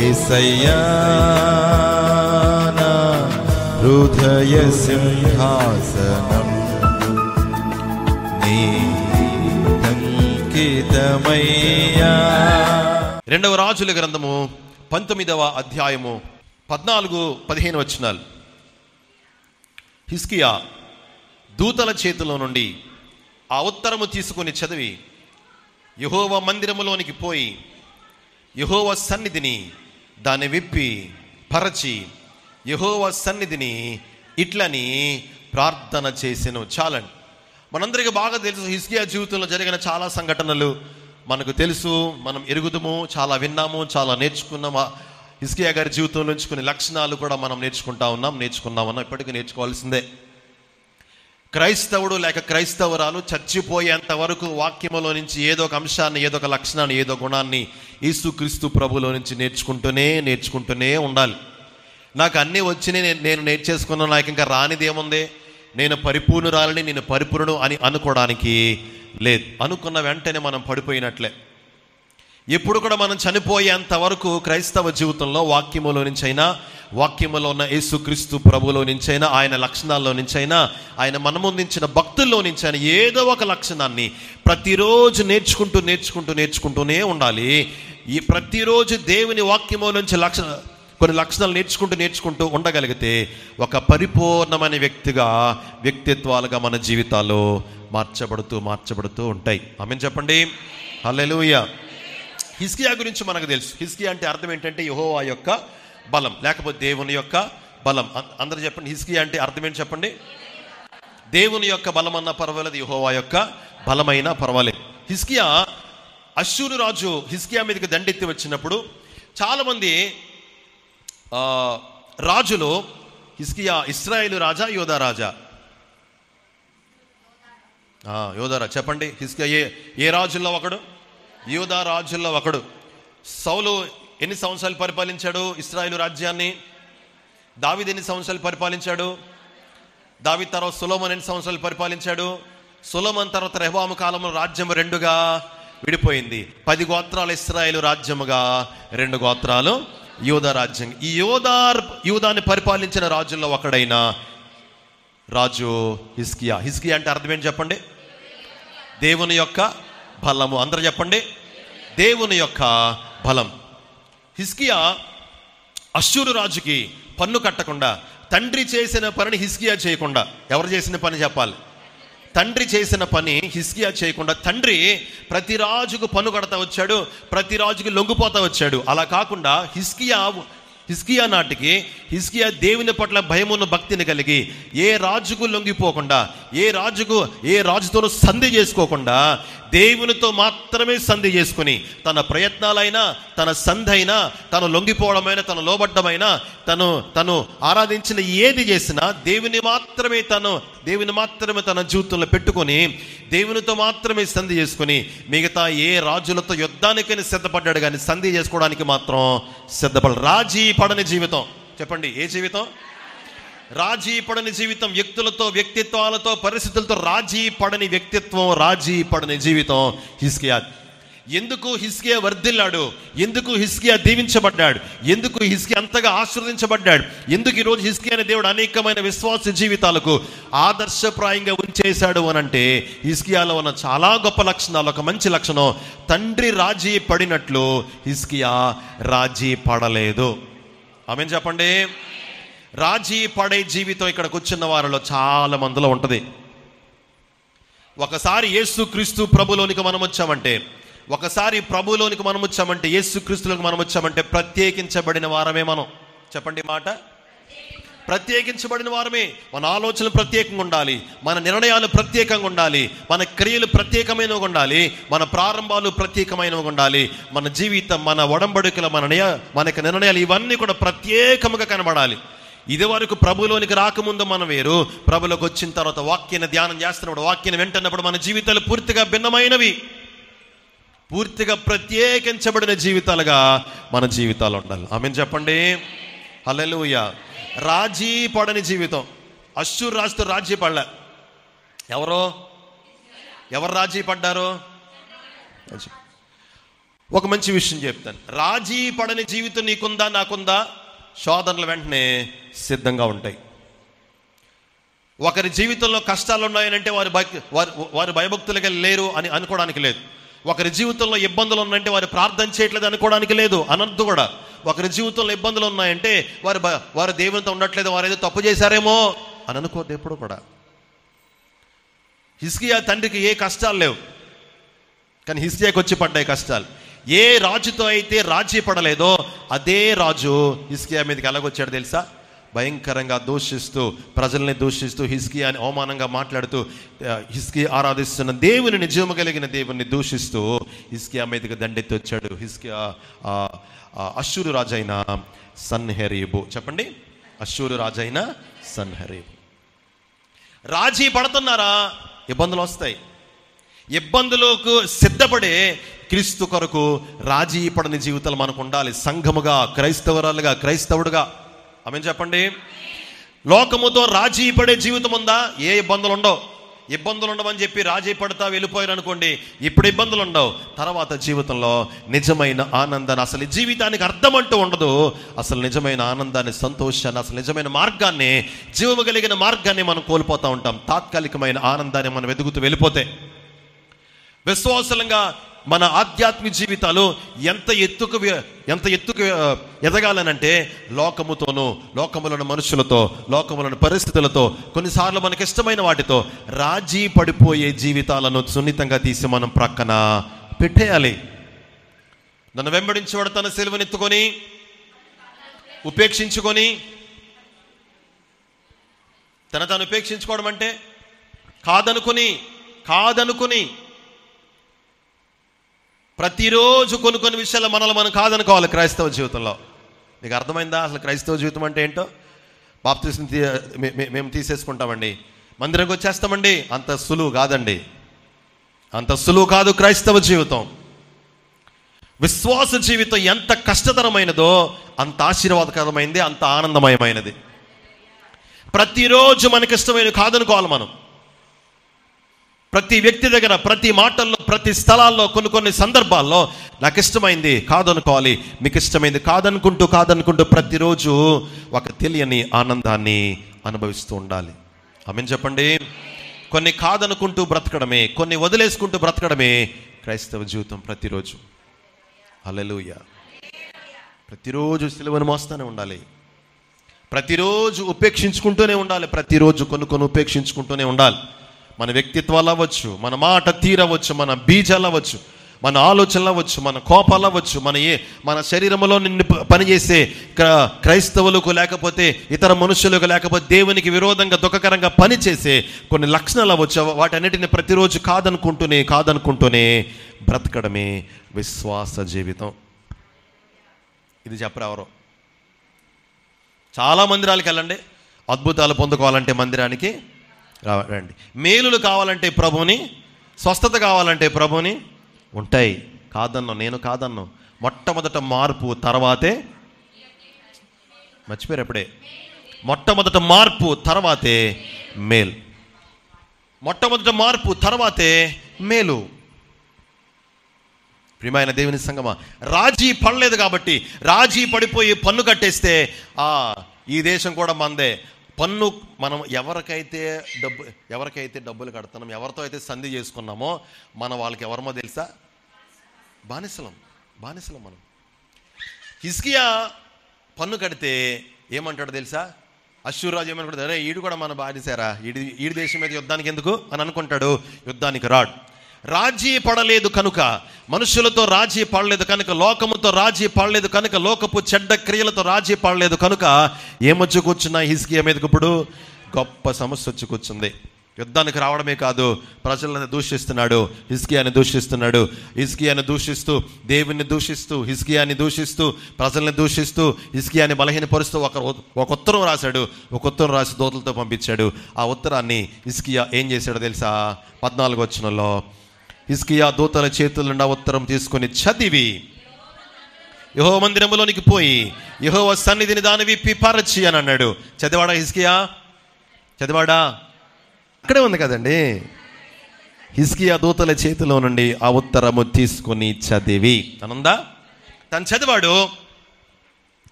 యేసయ్యా నా హృదయ సింహాసనం నీకంకితమయ్యా. 2వ రాజుల గ్రంథము 19వ అధ్యాయము 14-15 వచనాలు. హిజ్కియా దూతల చేతిలో నుండి ఆ ఉత్తరము తీసుకుని చదివి యెహోవా మందిరములోనికి పోయి యెహోవా సన్నిధిని దాన్ని విప్పి పరచి యెహోవా సన్నిధిని ఇట్లని ప్రార్థన చేసెను. చాలండి. మనందరికీ బాగా తెలుసు హిజ్కియా జీవితంలో జరిగిన చాలా సంఘటనలు మనకు తెలుసు, మనం ఎరుగుదము, చాలా విన్నాము, చాలా నేర్చుకున్నాము. హిజ్కియా గారి జీవితంలో నుంచి కొన్ని లక్షణాలు కూడా మనం నేర్చుకున్నామన్నా ఇప్పటికీ నేర్చుకోవాల్సిందే. క్రైస్తవుడు లేక క్రైస్తవురాలు చచ్చిపోయేంత వరకు వాక్యములో నుంచి ఏదో ఒక అంశాన్ని, ఏదో ఒక లక్షణాన్ని, ఏదో గుణాన్ని యేసుక్రీస్తు ప్రభులో నుంచి నేర్చుకుంటూనే ఉండాలి. నాకు అన్నీ వచ్చినాయి, నేను నేర్చేసుకున్నాను, నాకు ఇంకా రానిదేముంది, నేను పరిపూర్ణురాలని, నేను పరిపూర్ణుడు అని అనుకోవడానికి లేదు. అనుకున్న వెంటనే మనం పడిపోయినట్లే. ఎప్పుడు కూడా మనం చనిపోయేంత వరకు క్రైస్తవ జీవితంలో వాక్యములో నుంచైనా, వాక్యములో ఉన్న యేసుక్రీస్తు ప్రభులో నుంచైనా, ఆయన లక్షణాల్లో నుంచైనా, ఆయన మనముందించిన భక్తుల్లో నుంచైనా ఏదో ఒక లక్షణాన్ని ప్రతిరోజు నేర్చుకుంటూనే ఉండాలి. ఈ ప్రతిరోజు దేవుని వాక్యములో నుంచి కొన్ని లక్షణాలు నేర్చుకుంటూ ఉండగలిగితే ఒక పరిపూర్ణమైన వ్యక్తిత్వాలుగా మన జీవితాలు మార్చబడుతూ ఉంటాయి. ఆమేన్ చెప్పండి. హల్లెలూయా. హిజ్కియా గురించి మనకు తెలుసు. హిజ్కియా అంటే అర్థం ఏంటంటే యెహోవా యొక్క బలం, లేకపోతే దేవుని యొక్క బలం. అందరూ చెప్పండి, హిజ్కియా అంటే అర్థం ఏంటి చెప్పండి. దేవుని యొక్క బలం అన్న పర్వాలేదు, యెహోవా యొక్క బలమైనా పర్వాలేదు. హిజ్కియా అష్షూరు రాజు హిజ్కియా మీదకి దండెత్తి వచ్చినప్పుడు చాలామంది రాజులు, హిజ్కియా ఇశ్రాయేలు రాజా యోధా రాజా? యోధా రాజా. చెప్పండి, హిజ్కియా ఏ రాజుల్లో ఒకడు? యోధా రాజుల్లో ఒకడు. సౌలు ఎన్ని సంవత్సరాలు పరిపాలించాడు ఇశ్రాయేలు రాజ్యాన్ని? దావీదు ఎన్ని సంవత్సరాలు పరిపాలించాడు? దావీదు తర్వాత సొలొమోను ఎన్ని సంవత్సరాలు పరిపాలించాడు? సొలొమోను తర్వాత రెహబాము కాలంలో రాజ్యం 2గా విడిపోయింది. 10 గోత్రాలు ఇశ్రాయేలు రాజ్యముగా, 2 గోత్రాలు యోధా రాజ్యం. ఈ యోధాని పరిపాలించిన రాజుల్లో ఒకడైన రాజు హిజ్కియా. హిజ్కియా అంటే అర్థం ఏంటి చెప్పండి. దేవుని యొక్క బలము. అందరూ చెప్పండి, దేవుని యొక్క బలం. హిజ్కియా అష్షూరు రాజుకి పన్ను కట్టకుండా, తండ్రి చేసిన పనిని హిజ్కియా చేయకుండా, ఎవరు చేసిన పని చెప్పాలి? తండ్రి చేసిన పని హిజ్కియా చేయకుండా, తండ్రి ప్రతి రాజుకు పన్ను కడతా వచ్చాడు, ప్రతి రాజుకి లొంగిపోతా వచ్చాడు. అలా కాకుండా హిజ్కియా నాటికి హిజ్కియా దేవుని పట్ల భయమున్న భక్తిని కలిగి ఏ రాజుకు లొంగిపోకుండా, ఏ రాజుతోనూ సంధి చేసుకోకుండా, దేవునితో మాత్రమే సంధి చేసుకుని తన ప్రయత్నాలైనా, తన సంధి అయినా, తను లొంగిపోవడమైనా, తను లోబడ్డమైనా, తను ఆరాధించిన ఏది చేసినా దేవుని మాత్రమే తన జీవితంలో పెట్టుకొని, దేవునితో మాత్రమే సంధి చేసుకుని, మిగతా ఏ రాజులతో యుద్ధానికైనా సిద్ధపడ్డాడు కానీ సంధి చేసుకోవడానికి మాత్రం సిద్ధపడ్డాడు. రాజీ పడని జీవితం. చెప్పండి, ఏ జీవితం? రాజీ పడని జీవితం. వ్యక్తులతో, వ్యక్తిత్వాలతో, పరిస్థితులతో రాజీ పడని వ్యక్తిత్వం, రాజీ పడని జీవితం హిజ్కియా. ఎందుకు హిజ్కియా వర్ధిల్లాడు? ఎందుకు హిజ్కియా దీవించబడ్డాడు? ఎందుకు హిజ్కియా అంతగా ఆశీర్వదించబడ్డాడు? ఎందుకు ఈరోజు హిజ్కియా అనే దేవుడు అనేకమైన విశ్వాస జీవితాలకు ఆదర్శప్రాయంగా ఉంచేశాడు అనంటే, హిజ్కియాలో ఉన్న చాలా గొప్ప లక్షణాలు. ఒక మంచి లక్షణం, తండ్రి రాజీ పడినట్లు హిజ్కియా రాజీ పడలేదు. ఆమేన్ చెప్పండి. రాజీ పడే జీవితం ఇక్కడ కూర్చున్న వారిలో చాలా మందిలో ఉంటుంది. ఒకసారి యేసుక్రీస్తు ప్రభులోనికి మనం వచ్చామంటే, యేసుక్రీస్తులోకి మనం వచ్చామంటే ప్రత్యేకించబడిన వారమే మనం. చెప్పండి మాట, ప్రత్యేకించబడిన వారమే. మన ఆలోచనలు ప్రత్యేకంగా ఉండాలి, మన నిర్ణయాలు ప్రత్యేకంగా ఉండాలి, మన క్రియలు ప్రత్యేకమైనవి ఉండాలి, మన ప్రారంభాలు ప్రత్యేకమైనవి ఉండాలి, మన జీవితం, మన ఒడంబడికలు, మనకి నిర్ణయాలు ఇవన్నీ కూడా ప్రత్యేకముగా కనబడాలి. ఇది వరకు ప్రభులోనికి రాకముందు మనం వేరు, ప్రభులోకి వచ్చిన తర్వాత వాక్యాన్ని ధ్యానం చేస్తున్నప్పుడు, వాక్యాన్ని వింటున్నప్పుడు మన జీవితాలు పూర్తిగా భిన్నమైనవి, పూర్తిగా ప్రత్యేకించబడిన జీవితాలుగా మన జీవితాలు ఉండాలి. ఆమేన్ చెప్పండి. హల్లెలూయా. రాజీ పడని జీవితం. అష్షూరు రాజుతో రాజీ పడలే. ఎవరు రాజీ పడ్డారు? ఒక మంచి విషయం చెప్తాను. రాజీ పడని జీవితం నీకుందా, నాకుందా? శోధనలు వెంటనే సిద్ధంగా ఉంటాయి. ఒకరి జీవితంలో కష్టాలు ఉన్నాయనంటే వారు భయభక్తులుగా లేరు అని అనుకోవడానికి లేదు. ఒకరి జీవితంలో ఇబ్బందులు ఉన్నాయంటే వారు ప్రార్థన చేయట్లేదు అనుకోవడానికి లేదు, అనర్థం కూడా. ఒకరి జీవితంలో ఇబ్బందులు ఉన్నాయంటే వారు దేవునితో ఉండట్లేదు, వారు ఏదో తప్పు చేశారేమో అని అనుకోవద్దు ఎప్పుడు కూడా. హిజ్కియా తండ్రికి ఏ కష్టాలు లేవు, కానీ హిజ్కియాకి వచ్చి పడ్డాయి కష్టాలు. ఏ రాజుతో అయితే రాజీ పడలేదో అదే రాజు హిజ్కియా మీదకి ఎలాగొచ్చాడు తెలుసా? భయంకరంగా దూషిస్తూ, ప్రజల్ని దూషిస్తూ, హిజ్కియాని అవమానంగా మాట్లాడుతూ, హిజ్కియా ఆరాధిస్తున్న దేవుని, నిజము కలిగిన దేవుని దూషిస్తూ హిజ్కియా మీదకి దండెత్తి వచ్చాడు. హిజ్కియా అష్షూరు రాజైన సన్హెరీబు. చెప్పండి, అష్షూరు రాజైన సన్హెరీబు. రాజీ పడుతున్నారా? ఇబ్బందులు వస్తాయి. ఇబ్బందులకు సిద్ధపడే క్రీస్తు కొరకు రాజీ పడని జీవితాలు మనకు ఉండాలి. సంఘముగా, క్రైస్తవురాలుగా, క్రైస్తవుడుగా. ఆమేన్ చెప్పండి. లోకముతో రాజీ పడే జీవితం ఉందా? ఏ ఇబ్బందులు ఉండవు. ఇబ్బందులు ఉండవని చెప్పి రాజీ పడతా వెళ్ళిపోయారు అనుకోండి, ఇప్పుడు ఇబ్బందులు ఉండవు. తర్వాత జీవితంలో నిజమైన ఆనందాన్ని, అసలు జీవితానికి అర్థం అంటూ ఉండదు. అసలు నిజమైన ఆనందాన్ని, సంతోషాన్ని, అసలు నిజమైన మార్గాన్ని, జీవము కలిగిన మార్గాన్ని మనం కోల్పోతూ ఉంటాం. తాత్కాలికమైన ఆనందాన్ని మనం వెతుకుతూ వెళ్ళిపోతే. విశ్వాసంగా మన ఆధ్యాత్మిక జీవితాలు ఎంత ఎత్తుకు ఎదగాలనంటే లోకముతోనూ, లోకములను మనుషులతో, లోకములను పరిస్థితులతో, కొన్నిసార్లు మనకి ఇష్టమైన వాటితో రాజీ పడిపోయే జీవితాలను సున్నితంగా తీసి మనం ప్రక్కన పెట్టేయాలి. నన్ను వెంబడించేవాడు తన సిలువనెత్తుకొని, ఉపేక్షించుకొని, తను ఉపేక్షించుకోవడం అంటే కాదనుకుని ప్రతిరోజు కొన్ని విషయాలు మనల్ని మనం కాదనుకోవాలి క్రైస్తవ జీవితంలో. మీకు అర్థమైందా అసలు క్రైస్తవ జీవితం అంటే ఏంటో? బాప్తిస్మం మేము తీసేసుకుంటామండి, మందిరంకి వచ్చేస్తామండి, అంత సులువు కాదండి. అంత సులువు కాదు క్రైస్తవ జీవితం. విశ్వాస జీవితం ఎంత కష్టతరమైనదో అంత ఆశీర్వాదకరమైనది, అంత ఆనందమయమైనది. ప్రతిరోజు మనకిష్టమైన కాదనుకోవాలి మనం. ప్రతి వ్యక్తి దగ్గర, ప్రతి మాటల్లో, ప్రతి స్థలాల్లో, కొన్ని సందర్భాల్లో నాకు ఇష్టమైంది కాదనుకోవాలి, మీకు ఇష్టమైంది కాదనుకుంటూ ప్రతిరోజు ఒక తెలియని ఆనందాన్ని అనుభవిస్తూ ఉండాలి. ఆమేన్ చెప్పండి. కొన్ని కాదనుకుంటూ బ్రతకడమే, కొన్ని వదిలేసుకుంటూ బ్రతకడమే క్రైస్తవ జీవితం. ప్రతిరోజు హల్లెలూయా. ప్రతిరోజు సిలువను మోస్తూనే ఉండాలి, ప్రతిరోజు ఉపేక్షించుకుంటూనే ఉండాలి, ప్రతిరోజు కొన్ని ఉపేక్షించుకుంటూనే ఉండాలి. మన వ్యక్తిత్వాలు అవ్వచ్చు, మన మాట తీరవచ్చు, మన బీజాలు అవ్వచ్చు, మన ఆలోచనలు అవ్వచ్చు, మన కోపాలు అవ్వచ్చు, మన శరీరంలో నిన్ను పనిచేసే క్రైస్తవులకు, లేకపోతే ఇతర మనుషులకు, లేకపోతే దేవునికి విరోధంగా దుఃఖకరంగా పనిచేసే కొన్ని లక్షణాలు అవ్వచ్చు. వాటన్నిటిని ప్రతిరోజు కాదనుకుంటూనే బ్రతకడమే విశ్వాస జీవితం. ఇది చెప్పరు ఎవరో. చాలా మందిరాలకు వెళ్ళండి, అద్భుతాలు పొందుకోవాలంటే మందిరానికి రండి. మేలులు కావాలంటే ప్రభుని, స్వస్థత కావాలంటే ప్రభుని ఉంటాయి. నేను కాదన్ను. మొట్టమొదట మార్పు తర్వాతే, మర్చిపోయారు ఎప్పుడే, మొట్టమొదట మార్పు తర్వాతే మేలు. మొట్టమొదట మార్పు తర్వాతే మేలు. ప్రియమైన దేవుని సంగమా, రాజీ పడలేదు కాబట్టి, రాజీ పడిపోయి పన్ను కట్టేస్తే ఈ దేశం కూడా మందే. పన్ను మనం ఎవరికైతే డబ్బులు కడుతున్నాం, ఎవరితో అయితే సంధి చేసుకున్నామో మన వాళ్ళకి ఎవరమో తెలుసా? బానిసలం మనం. హిజ్కియా పన్ను కడితే ఏమంటాడు తెలుసా? అష్షూరు రాజు ఏమనుకుంటాడు? అరే ఈడు కూడా మన బానిసారా, ఈడి దేశం మీద యుద్ధానికి ఎందుకు అని అనుకుంటాడు. యుద్ధానికి రాడు. రాజీ పడలేదు కనుక, మనుషులతో రాజీ పడలేదు కనుక, లోకముతో రాజీ పడలేదు కనుక, లోకపు చెడ్డ క్రియలతో రాజీ పడలేదు కనుక ఏమొచ్చి కూర్చున్నా హిజ్కియా మీదకి ఇప్పుడు గొప్ప సమస్య వచ్చి కూర్చుంది. యుద్ధానికి రావడమే కాదు, ప్రజలను దూషిస్తున్నాడు, హిజ్కియాని దూషిస్తూ, దేవుని దూషిస్తూ, హిజ్కియాని దూషిస్తూ, ప్రజల్ని దూషిస్తూ, హిజ్కియాని బలహీనపరుస్తూ ఒక ఉత్తరం రాశాడు. ఒక ఉత్తరం రాసి దూతలతో పంపించాడు. ఆ ఉత్తరాన్ని హిజ్కియా ఏం చేశాడో తెలుసా? 14వ వచనంలో హిజ్కియా దూతల చేతుల నుండి ఉత్తరం తీసుకొని చదివి యెహోవా మందిరంలోనికి పోయి యెహోవా సన్నిధిని దాని విప్పి పరచి అని అన్నాడు. చదివాడా హిజ్కియా? చదివాడా? అక్కడే ఉంది కదండి. హిజ్కియా దూతల చేతిలో నుండి ఆ ఉత్తరము తీసుకుని చదివి అనందా తను చదివాడు,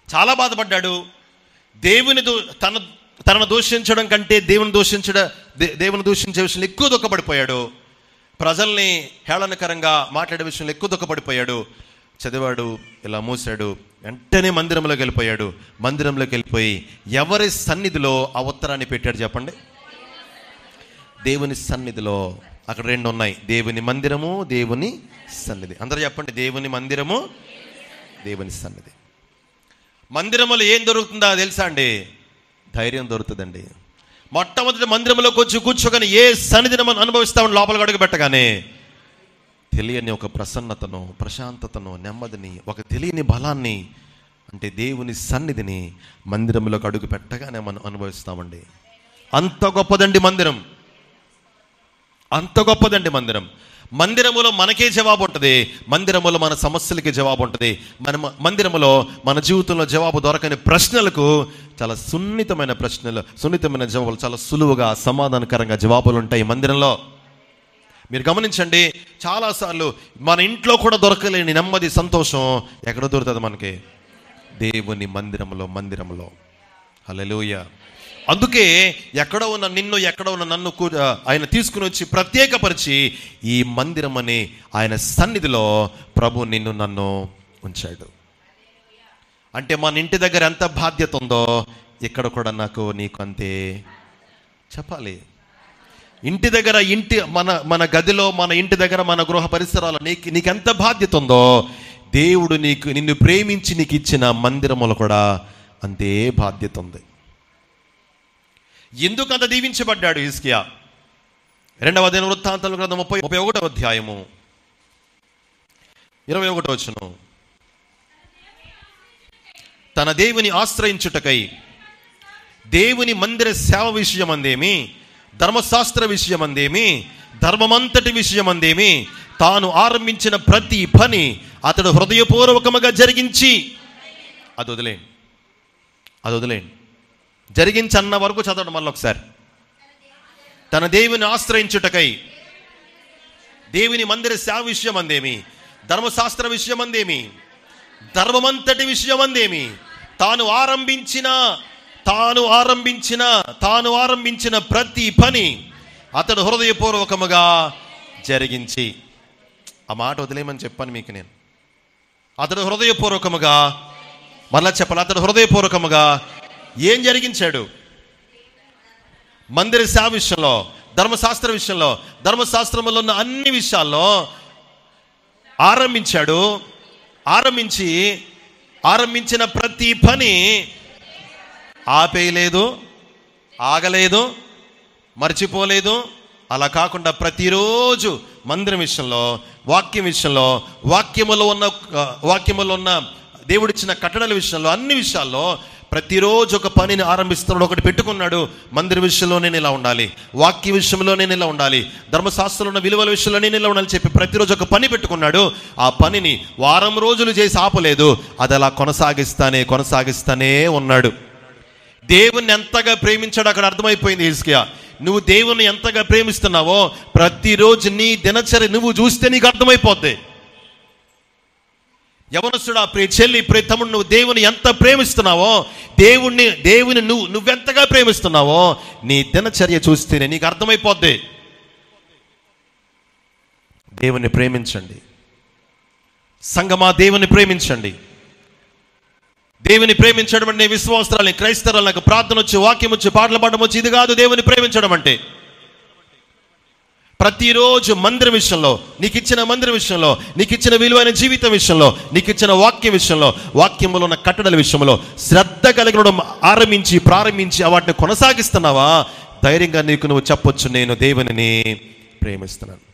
చాలా బాధపడ్డాడు. తనను దూషించడం కంటే దేవుని దూషించే విషయంలో ఎక్కువ దుఃఖపడిపోయాడు. ప్రజల్ని హేళనకరంగా మాట్లాడే విషయంలో ఎక్కువ దుఃఖపడిపోయాడు. చదివాడు, ఇలా మూసాడు, వెంటనే మందిరంలోకి వెళ్ళిపోయాడు. మందిరంలోకి వెళ్ళిపోయి ఎవరి సన్నిధిలో ఆ ఉత్తరాన్ని పెట్టాడు చెప్పండి? దేవుని సన్నిధిలో. అక్కడ రెండు ఉన్నాయి, దేవుని మందిరము, దేవుని సన్నిధి. అందరూ చెప్పండి, దేవుని మందిరము, దేవుని సన్నిధి. మందిరములో ఏం దొరుకుతుందా తెలుసా అండి? ధైర్యం దొరుకుతుందండి. మొట్టమొదటి మందిరంలోకి వచ్చి కూర్చోగానే ఏ సన్నిధిని మనం అనుభవిస్తామని లోపలికి అడుగు పెట్టగానే తెలియని ఒక ప్రసన్నతను, ప్రశాంతతను, నెమ్మదిని, ఒక తెలియని బలాన్ని, అంటే దేవుని సన్నిధిని మందిరంలోకి అడుగు పెట్టగానే మనం అనుభవిస్తామండి. అంత గొప్పదండి మందిరం, అంత గొప్పదండి మందిరం. మందిరములో మనకే జవాబు ఉంటుంది, మందిరములో మన సమస్యలకి జవాబు ఉంటుంది. మందిరములో మన జీవితంలో జవాబు దొరకని ప్రశ్నలకు చాలా సున్నితమైన జవాబులు, చాలా సులువుగా సమాధానకరంగా జవాబులు ఉంటాయి మందిరంలో. మీరు గమనించండి, చాలాసార్లు మన ఇంట్లో కూడా దొరకలేని నెమ్మది, సంతోషం ఎక్కడ దొరుకుతుంది మనకి? దేవుని మందిరంలో. హల్లెలూయా. అందుకే ఎక్కడో ఉన్న నిన్ను, ఎక్కడో ఉన్న నన్ను ఆయన తీసుకుని వచ్చి ప్రత్యేకపరిచి ఈ మందిరం అనే ఆయన సన్నిధిలో ప్రభు నిన్ను నన్ను ఉంచాడు. అంటే మన ఇంటి దగ్గర ఎంత బాధ్యత ఉందో ఇక్కడ కూడా నీకు అంతే చెప్పాలి. ఇంటి దగ్గర, మన గదిలో, మన ఇంటి దగ్గర, మన గృహ పరిసరాలు నీకెంత బాధ్యత ఉందో దేవుడు నిన్ను ప్రేమించి నీకు ఇచ్చిన మందిరములో కూడా అంతే బాధ్యత ఉంది. ఎందుకు అంత దీవించబడ్డాడు హిజ్కియా? 2వ దినవృత్తాంతాల గ్రంథం 31వ అధ్యాయము 21వ వచనం. తన దేవుని ఆశ్రయించుటకై దేవుని మందిర సేవ విషయమందేమి, ధర్మశాస్త్ర విషయమందేమి, ధర్మమంతటి విషయమందేమి తాను ఆరంభించిన ప్రతి పని అతడు హృదయపూర్వకముగా జరిగించి, అది వదిలేండి, జరిగించన్న వరకు చదవడం మళ్ళీ ఒకసారి. తన దేవుని ఆశ్రయించుటకై దేవుని మందిర సేవ విషయమందేమి, ధర్మశాస్త్ర విషయమందేమి, ధర్మమంతటి విషయమందేమి తాను ఆరంభించిన ప్రతి పని అతడు హృదయపూర్వకముగా జరిగించి. ఆ మాట వదిలేయమని చెప్పాను మీకు నేను. అతడు హృదయపూర్వకముగా, మళ్ళా చెప్పాలి, అతడు హృదయపూర్వకముగా ఏం జరిగించాడు? మందిర సేవ విషయంలో, ధర్మశాస్త్ర విషయంలో, ధర్మశాస్త్రంలో ఉన్న అన్ని విషయాల్లో ఆరంభించిన ప్రతి పని ఆపేయలేదు, ఆగలేదు, మర్చిపోలేదు. అలా కాకుండా ప్రతిరోజు మందిరం విషయంలో, వాక్యములో ఉన్న దేవుడిచ్చిన కట్టడల విషయంలో, అన్ని విషయాల్లో ప్రతిరోజు ఒక పనిని ఆరంభిస్తున్నాడు. ఒకటి పెట్టుకున్నాడు, మందిర విషయంలో నేను ఇలా ఉండాలి, వాక్య విషయంలో నేను ఇలా ఉండాలి, ధర్మశాస్త్రంలో ఉన్న విలువల విషయంలో నేను ఇలా ఉండాలని చెప్పి ప్రతిరోజు ఒక పని పెట్టుకున్నాడు. ఆ పనిని వారం రోజులు చేసి ఆపలేదు, అది అలా కొనసాగిస్తానే ఉన్నాడు. దేవుణ్ణి ఎంతగా ప్రేమించాడు అక్కడ అర్థమైపోయింది హిజ్కియా. నువ్వు దేవుణ్ణి ఎంతగా ప్రేమిస్తున్నావో ప్రతిరోజు నీ దినచర్య నువ్వు చూస్తే నీకు అర్థమైపోద్ది. యవనస్తుడా, ప్రియ చెల్లి, ప్రియ తమ్ముడు, నువ్వు దేవుని ఎంత ప్రేమిస్తున్నావో, దేవుని నువ్వెంతగా ప్రేమిస్తున్నావో నీ దినచర్య చూస్తేనే నీకు అర్థమైపోద్ది. దేవుని ప్రేమించండి సంగమా, దేవుని ప్రేమించండి. దేవుని ప్రేమించడం అంటే విశ్వాసాలని, క్రైస్తవులకు ప్రార్థన వచ్చి, వాక్యం వచ్చి, పాటలు పాడడం వచ్చి, ఇది కాదు దేవుని ప్రేమించడం అంటే. ప్రతిరోజు మందిర విషయంలో, నీకు ఇచ్చిన మందిర విషయంలో, నీకు ఇచ్చిన విలువైన జీవితం విషయంలో, నీకు ఇచ్చిన వాక్య విషయంలో, వాక్యములో ఉన్న కట్టడల విషయంలో శ్రద్ధ కలిగడం ప్రారంభించి వాటిని కొనసాగిస్తున్నావా? ధైర్యంగా నువ్వు చెప్పొచ్చు, నేను దేవునిని ప్రేమిస్తున్నాను.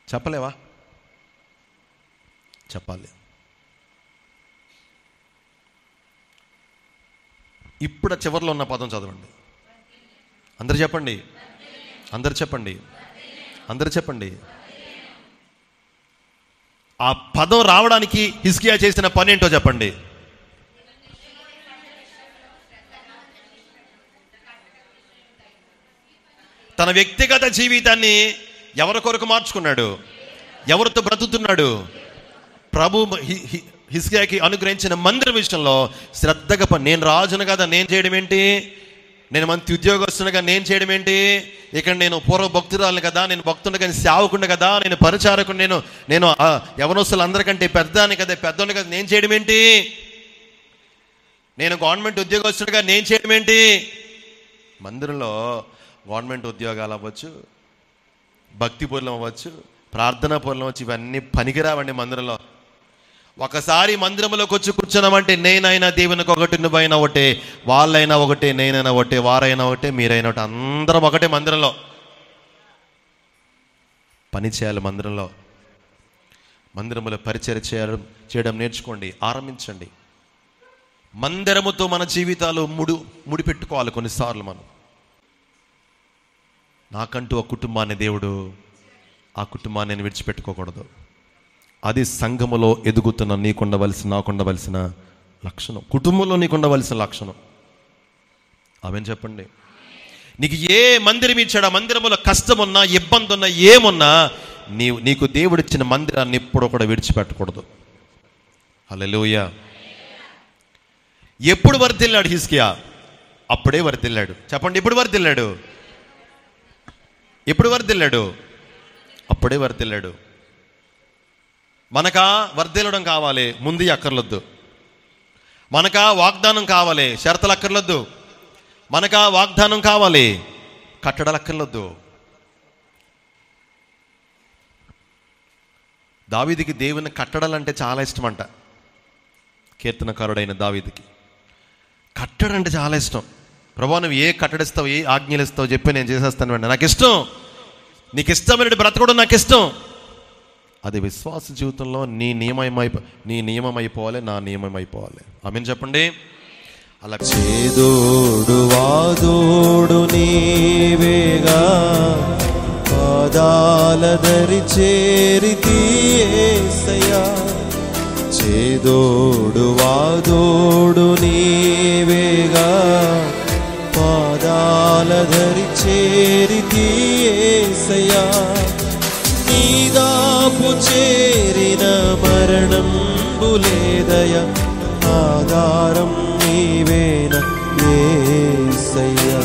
చెప్పలేవా? చెప్పాలి. ఇప్పుడు చివరిలో ఉన్న పదం చదవండి. అందరు చెప్పండి. ఆ పదం రావడానికి హిజ్కియా చేసిన పని ఏంటో చెప్పండి. తన వ్యక్తిగత జీవితాన్ని ఎవరి కొరకు మార్చుకున్నాడు? ఎవరితో బ్రతుకుతున్నాడు? ప్రభు హిజ్కియాకి అనుగ్రహించిన మందిరం విషయంలో శ్రద్ధగా నేను రాజును కదా, నేను చేయడం ఏంటి? నేను మంచి ఉద్యోగస్తునిగా నేను చేయడం ఏంటి? ఇక్కడ నేను పూర్వ భక్తురాలను కదా, నేను భక్తుని కానీ సేవకుండు కదా, నేను పరిచారకుడు, నేను యవనస్తులు అందరికంటే పెద్దాని కదా, పెద్దోని కదా, నేను చేయడం ఏంటి? నేను గవర్నమెంట్ ఉద్యోగస్తుడిగా నేను చేయడం ఏంటి? మందిరంలో గవర్నమెంట్ ఉద్యోగాలు అవ్వచ్చు, భక్తి పూర్లం అవ్వచ్చు, ప్రార్థనా పూర్లం అవ్వచ్చు, ఇవన్నీ పనికిరావండి మందిరంలో. ఒకసారి మందిరంలోకి వచ్చి కూర్చున్నామంటే నేనైనా దేవునికి ఒకటి, నువ్వైనా ఒకటే, వాళ్ళైనా ఒకటే, నేనైనా ఒకటే, వారైనా ఒకటే, మీరైనా ఒకటే, అందరం ఒకటే. మందిరంలో పని చేయాలి. మందిరంలో పరిచర్య చేయడం నేర్చుకోండి, ఆరంభించండి. మందిరముతో మన జీవితాలు ముడిపెట్టుకోవాలి. కొన్నిసార్లు మనం నాకంటూ ఒక కుటుంబాన్ని దేవుడు, ఆ కుటుంబాన్ని నేను విడిచిపెట్టుకోకూడదు. అది సంఘములో ఎదుగుతున్న నాకుండవలసిన లక్షణం, కుటుంబంలో నీకుండవలసిన లక్షణం. ఆమెను చెప్పండి. నీకు ఏ మందిరం ఇచ్చాడు, ఆ మందిరంలో కష్టం ఉన్నా, ఇబ్బంది ఉన్నా, ఏమున్నా నీకు దేవుడిచ్చిన మందిరాన్ని ఎప్పుడూ కూడా విడిచిపెట్టకూడదు. హల్లెలూయా. ఎప్పుడు వర్ధిల్లాడు హిజ్కియా? అప్పుడే వర్ధిల్లాడు. చెప్పండి, ఎప్పుడు వర్ధిల్లాడు? అప్పుడే వర్ధిల్లాడు. మనకా వర్ధిల్లడం కావాలి, ముందు అక్కర్లొద్దు. మనకా వాగ్దానం కావాలి, షరతులు అక్కర్లొద్దు. మనకా వాగ్దానం కావాలి, కట్టడలు అక్కర్లొద్దు. దావీదుకి దేవుని కట్టడాలంటే చాలా ఇష్టమంట. కీర్తనకారుడైన దావీదుకి కట్టడంటే చాలా ఇష్టం. ప్రభువా, నువ్వు ఏ కట్టడిస్తావు, ఏ ఆజ్ఞలు ఇస్తావు చెప్పి నేను చేసేస్తాను అండి. నాకు ఇష్టం. నీకు ఇష్టమైన బ్రతకడం నాకు ఇష్టం. అది విశ్వాస జీవితంలో నీ నియమం అయిపోవాలి, నా నియమం అయిపోవాలి. ఆమేన్ చెప్పండి. అలా చేదోడు వాదోడు నీవేగా, పాదాల దరి చేరితి యేసయ్యా. చేదోడు వాదోడు నీవేగా, పాదాల దరి చేరితి యేసయ్యా. నీదాపు చేరిన మరణంబు లేదయ, ఆధారం నీవేన యేసయ్యా.